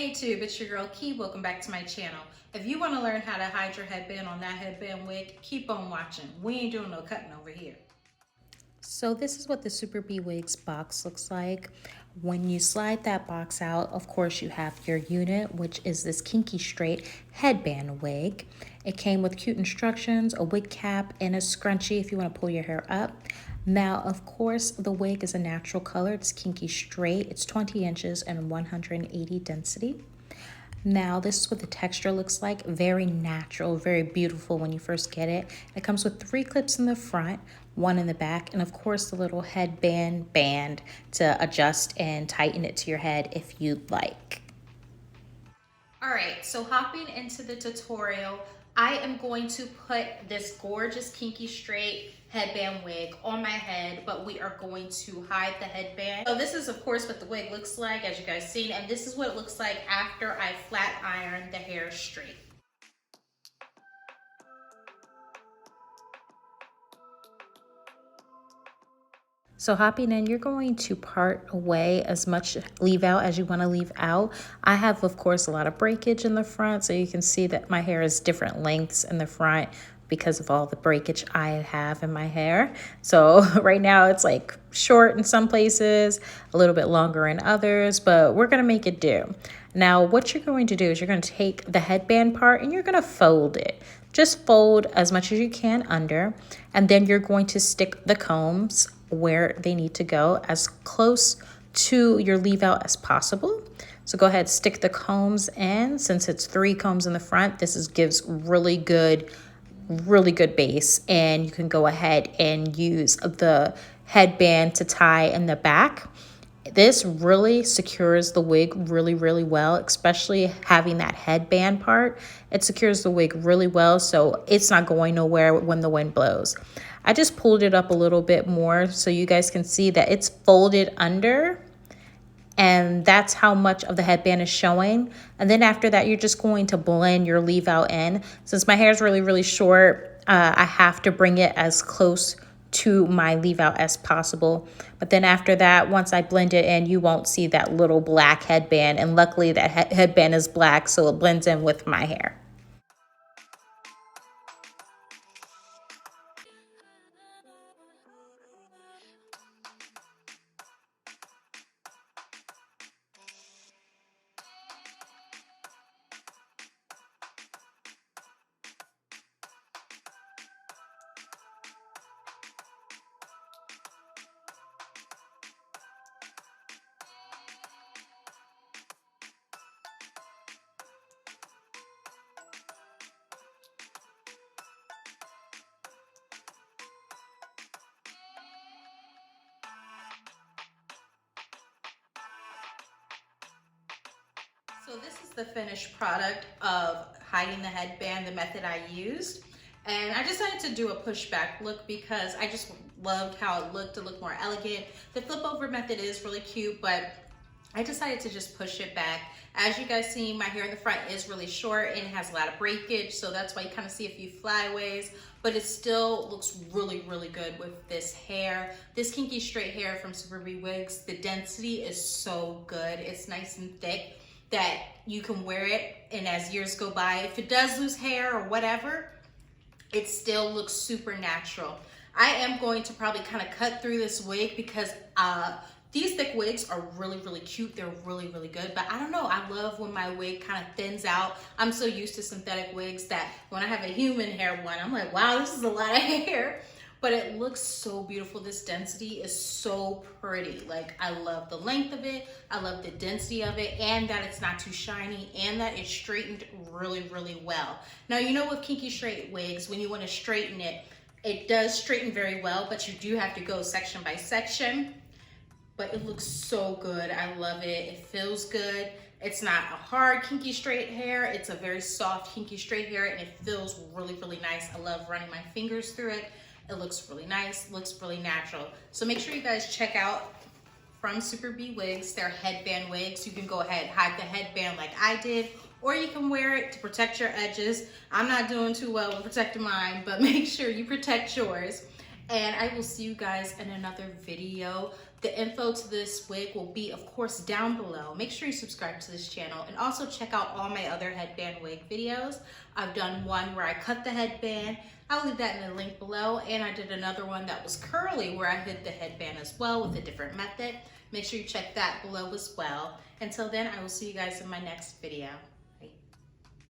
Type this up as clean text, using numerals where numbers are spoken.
Hey YouTube, it's your girl Key. Welcome back to my channel. If you want to learn how to hide your headband on that headband wig, keep on watching. We ain't doing no cutting over here. So this is what the SuperBWigs box looks like. When you slide that box out, of course you have your unit, which is this kinky straight headband wig. It came with cute instructions, a wig cap, and a scrunchie if you want to pull your hair up. Now, of course, the wig is a natural color. It's kinky straight. It's 20 inches and 180 density. Now, this is what the texture looks like. Very natural, very beautiful when you first get it. It comes with 3 clips in the front, 1 in the back, and of course the little headband band to adjust and tighten it to your head if you'd like. All right, so hopping into the tutorial, I am going to put this gorgeous kinky straight headband wig on my head, but we are going to hide the headband. So this is of course what the wig looks like, as you guys seen, and this is what it looks like after I flat iron the hair straight. So hopping in, you're going to part away as much leave out as you want to leave out. I have, of course, a lot of breakage in the front, so you can see that my hair is different lengths in the front because of all the breakage I have in my hair. So right now it's like short in some places, a little bit longer in others, but we're gonna make it do. Now, what you're going to do is you're gonna take the headband part and you're gonna fold it. Just fold as much as you can under, and then you're going to stick the combs where they need to go as close to your leave out as possible. So go ahead, stick the combs in. Since it's 3 combs in the front, this gives really good base, and you can go ahead and use the headband to tie in the back. This really secures the wig really well, especially having that headband part. It secures the wig really well, so it's not going nowhere when the wind blows. I just pulled it up a little bit more so you guys can see that it's folded under, and that's how much of the headband is showing. And then after that, you're just going to blend your leave out in. Since my hair is really short, I have to bring it as close to my leave out as possible. But then after that, once I blend it in, you won't see that little black headband. And luckily that headband is black, so it blends in with my hair. So this is the finished product of hiding the headband, the method I used. And I decided to do a pushback look because I just loved how it looked. It looked more elegant. The flip over method is really cute, but I decided to just push it back. As you guys see, my hair in the front is really short and it has a lot of breakage, so that's why you kind of see a few flyaways, but it still looks really good with this hair. This kinky straight hair from SuperBWigs, the density is so good. It's nice and thick that you can wear it, and as years go by, if it does lose hair or whatever, it still looks super natural. I am going to probably kind of cut through this wig because these thick wigs are really cute. They're really good, but I don't know, I love when my wig kind of thins out. I'm so used to synthetic wigs that when I have a human hair one, I'm like, wow, this is a lot of hair. But it looks so beautiful. This density is so pretty. Like, I love the length of it. I love the density of it, and that it's not too shiny, and that it's straightened really well. Now, you know with kinky straight wigs, when you want to straighten it, it does straighten very well, but you do have to go section by section. But it looks so good. I love it. It feels good. It's not a hard kinky straight hair. It's a very soft kinky straight hair, and it feels really nice. I love running my fingers through it. It looks really nice, looks really natural. So make sure you guys check out from SuperBWigs their headband wigs. You can go ahead, hide the headband like I did, or you can wear it to protect your edges. I'm not doing too well with protecting mine, but make sure you protect yours. And I will see you guys in another video. The info to this wig will be, of course, down below. Make sure you subscribe to this channel and also check out all my other headband wig videos. I've done one where I cut the headband. I'll leave that in the link below. And I did another one that was curly where I did the headband as well with a different method. Make sure you check that below as well. Until then, I will see you guys in my next video.